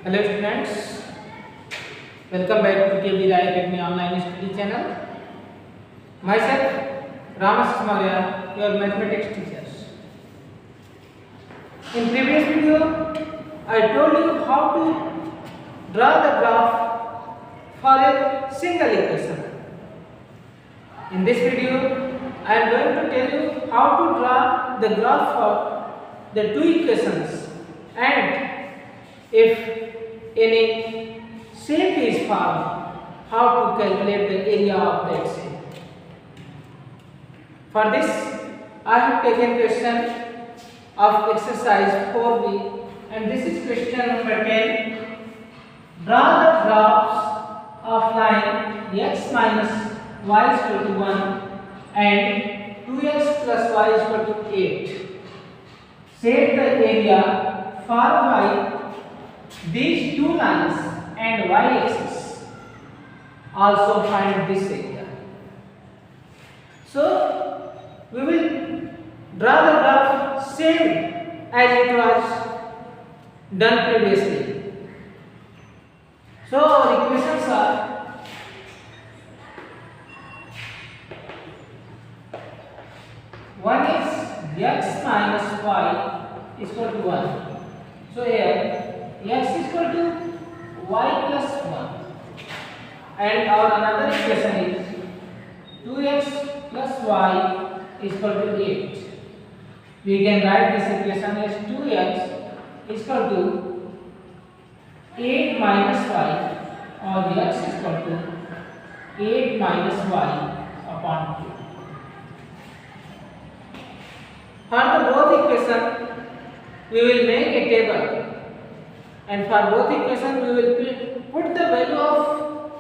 Hello students, welcome back to KB Rai Academy online study channel. Myself Ramas Maurya, your mathematics teacher. In previous video, I told you how to draw the graph for a single equation. In this video, I am going to tell you how to draw the graph for the two equations and if any shape is formed, how to calculate the area of that shape. For this, I have taken question of exercise 4b and this is question number 10. Draw the graphs of line x minus y is equal to 1 and 2x plus y is equal to 8. Set the area for y these two lines and y-axis. Also find this area. So we will draw the graph same as it was done previously. So our equations are one is x minus y is equal to 1. So here x is equal to y plus 1 and our another equation is 2x plus y is equal to 8. We can write this equation as 2x is equal to 8 minus y or x is equal to 8 minus y upon 2. For the both equation we will make a table. And for both equations, we will put the value of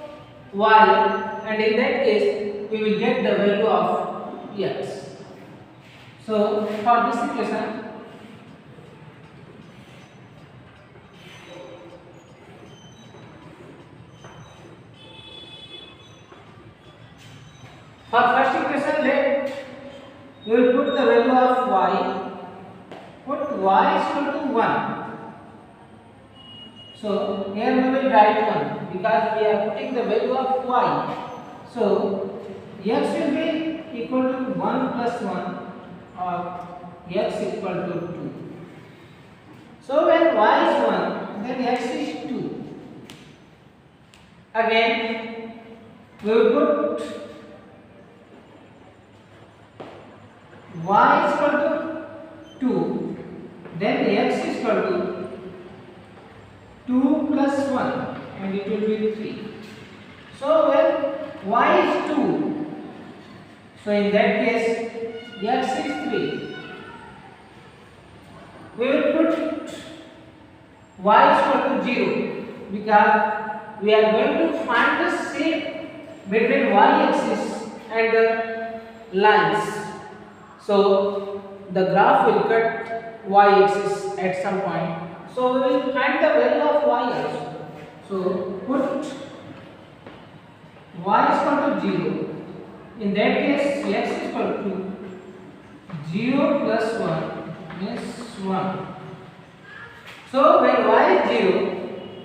y, and in that case, we will get the value of x. So, for this equation, for first equation, we will put the value of y. Put y is equal to 1. So here we will write 1 because we are putting the value of y. So x will be equal to 1 plus 1 or x equal to 2. So when y is 1 then x is 2. Again we will put y is equal to 2 then x is equal to 2 plus 1 and it will be 3. So when y is 2, so in that case x is 3. We will put y is equal to 0 because we are going to find the shape between y-axis and the lines. So the graph will cut y-axis at some point. So we will find the value of y also. So put y is equal to 0. In that case, x is equal to 0 plus 1 means 1. So when y is 0,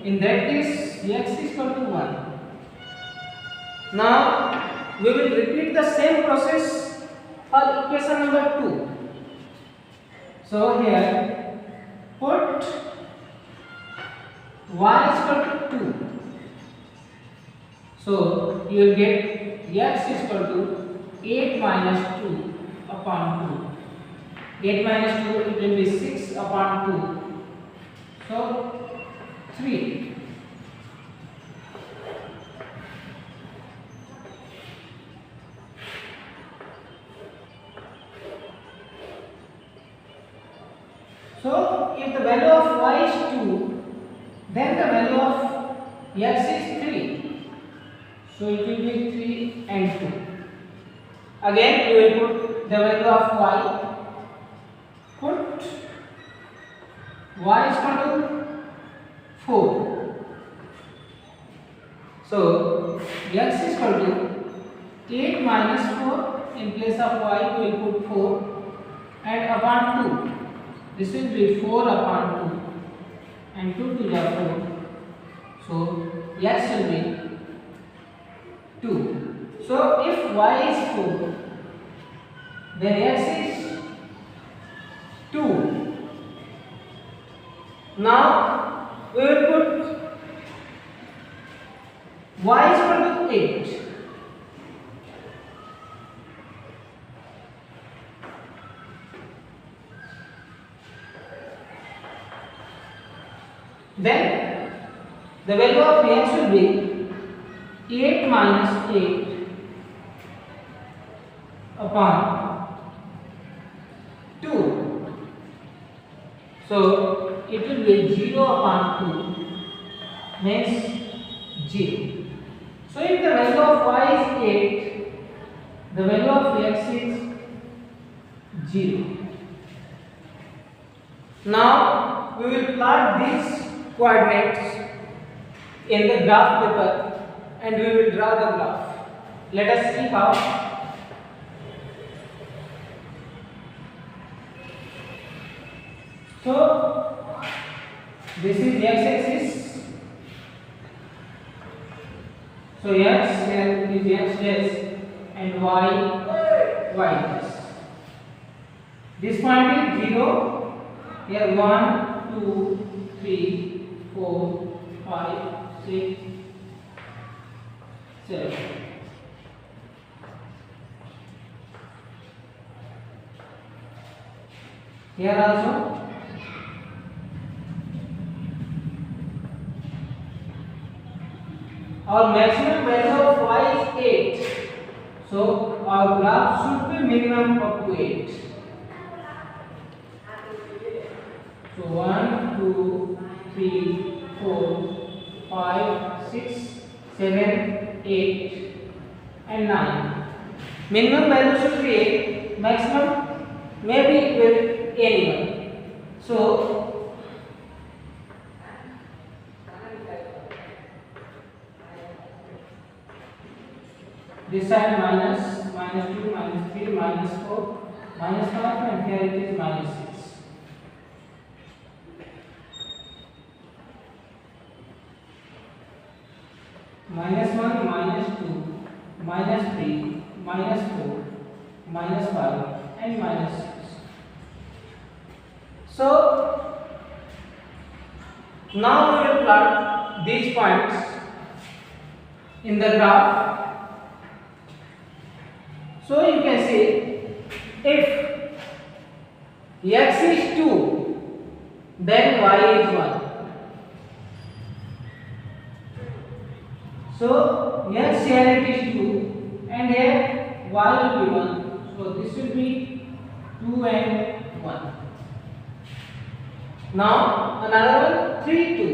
in that case, x is equal to 1. Now we will repeat the same process for equation number 2. So here put y is equal to 2. So you will get x is equal to 8 minus 2 upon 2. 8 minus 2 it will be 6 upon 2. So 3. So if the value of y is 2, then the value of x is 3. So it will be 3 and 2. Again we will put the value of y. Put y is equal to 4. So x is equal to 8 minus 4. In place of y we will put 4 and upon 2. This will be 4 upon 2 and 2 to the 4 So x will be 2. So if y is 4, then x is 2. Now we will put y is equal to 8. Then the value of x will be 8 minus 8 upon 2. So it will be 0 upon 2, means 0. So if the value of y is 8, the value of x is 0. Now we will plot these coordinates in the graph paper and we will draw the graph. Let us see how. So this is x-axis. So x here is x dash and y dash. This point is 0. Here 1, 2, 3, 4, 5, 6, 7. Here also our maximum value of y is 8. So our graph should be minimum up to 8. So 1, 2, 3, 4, 5, 6, 7, 8 and 9. Minimum value should be 8, maximum maybe with anyone. So this side minus 2, minus 3, minus 4, minus 5 and here it is minus 6. Minus 1, minus 2, minus 3, minus 4, minus 5 and minus 6. So now we will plot these points in the graph. So you can see if x is 2, then y is 1. So x here it is 2 and here y will be 1. So this will be 2 and 1. Now another one 3, 2.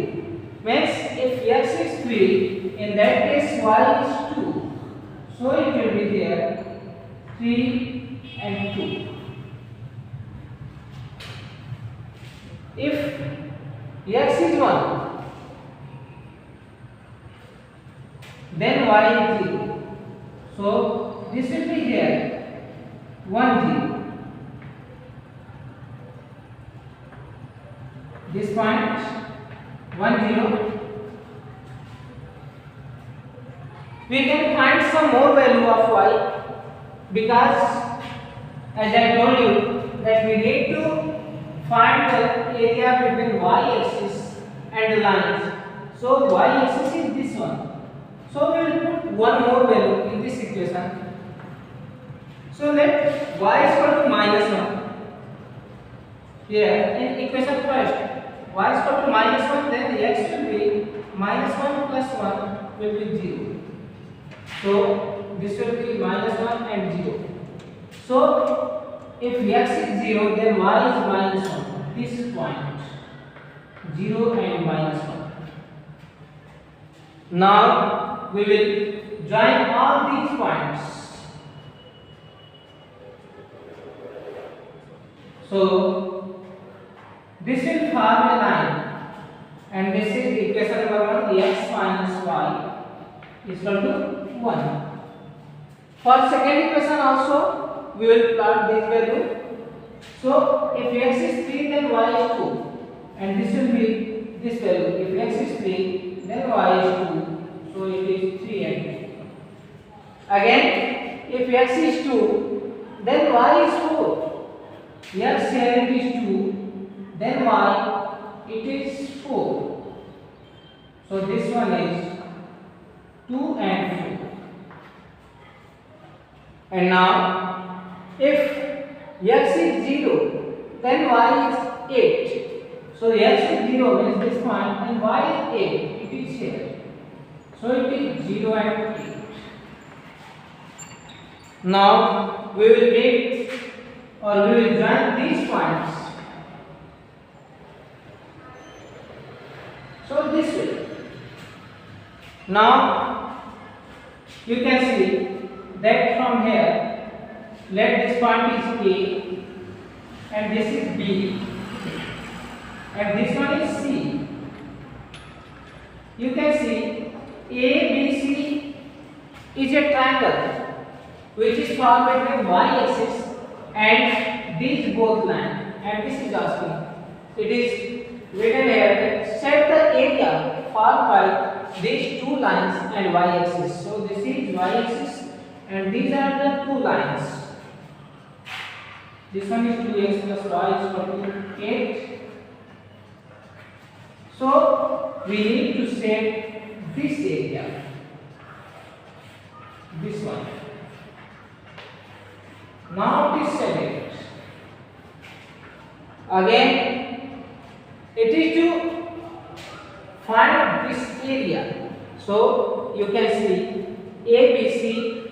Means if x is 3, in that case y is 2. So it will be here 3 and 2. If x is 1, then y is 0. So this will be here 1, 0. This point 1, 0. We can find some more value of y because as I told you that we need to find the area between y-axis and the lines. So y-axis is this one. So we will put one more value in this equation. So let y is equal to minus 1. Here in equation first, y is equal to minus 1, then x will be minus 1 plus 1 will be 0. So this will be minus 1 and 0. So if x is 0, then y is minus 1. This point 0 and minus 1. Now we will join all these points. So this will form a line and this is equation number 1, x minus y is equal to 1. For second equation also we will plot this value. So if x is 3, then y is 2 and this will be this value. If x is 3, then y Again, if x is 2, then y is 4. X here it is 2, then y it is 4. So this one is 2 and 4. And now, if x is 0, then y is 8. So x is 0 means this point, and y is 8. It is here. So it is 0 and 8. Now we will make or we will join these points. So this way. Now you can see that from here, let this point is A and this is B and this one is C. You can see ABC is a triangle which is formed between y-axis and these both lines, and this is asking. It is written here that set the area formed by these two lines and y-axis. So this is y-axis and these are the two lines. This one is 2x plus y is equal to 8. So we need to set this area, this one. Now it is set. Again, it is to find this area. So you can see ABC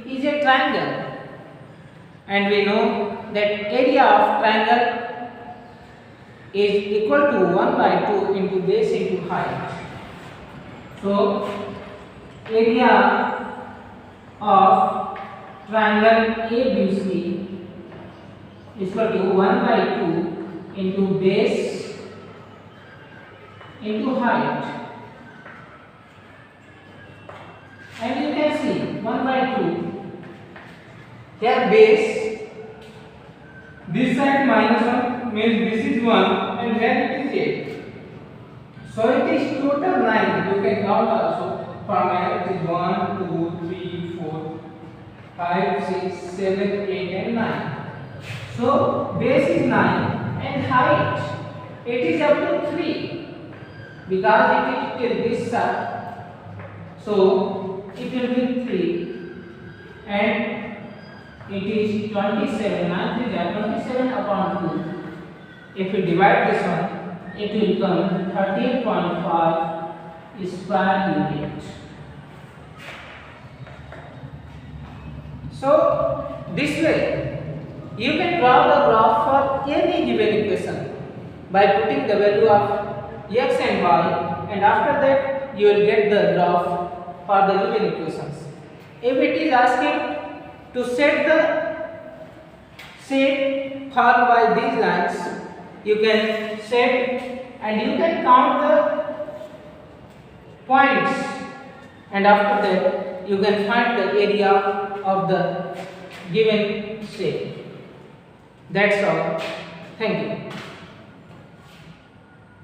is a triangle, and we know that area of triangle is equal to 1 by 2 into base into height. So area of triangle ABC is equal to 1 by 2 into base into height. And you can see 1 by 2 here base, this side minus 1 means this is 1 and here it is 8. So it is total 9. You can count also. From here it is 1, 2, 3, 4, 5, 6, 7, 8 and 9. So base is 9 and height it is up to 3 because it is till this side. So it will be 3 and it is 27. 9 is 27 upon 2. If we divide this one, it will come 38.5 square unit. So this way you can draw the graph for any given equation by putting the value of x and y, and after that you will get the graph for the given equations. If it is asking to set the shape formed by these lines, you can set and you can count the points, and after that you can find the area of the given shape. That's all. Thank you.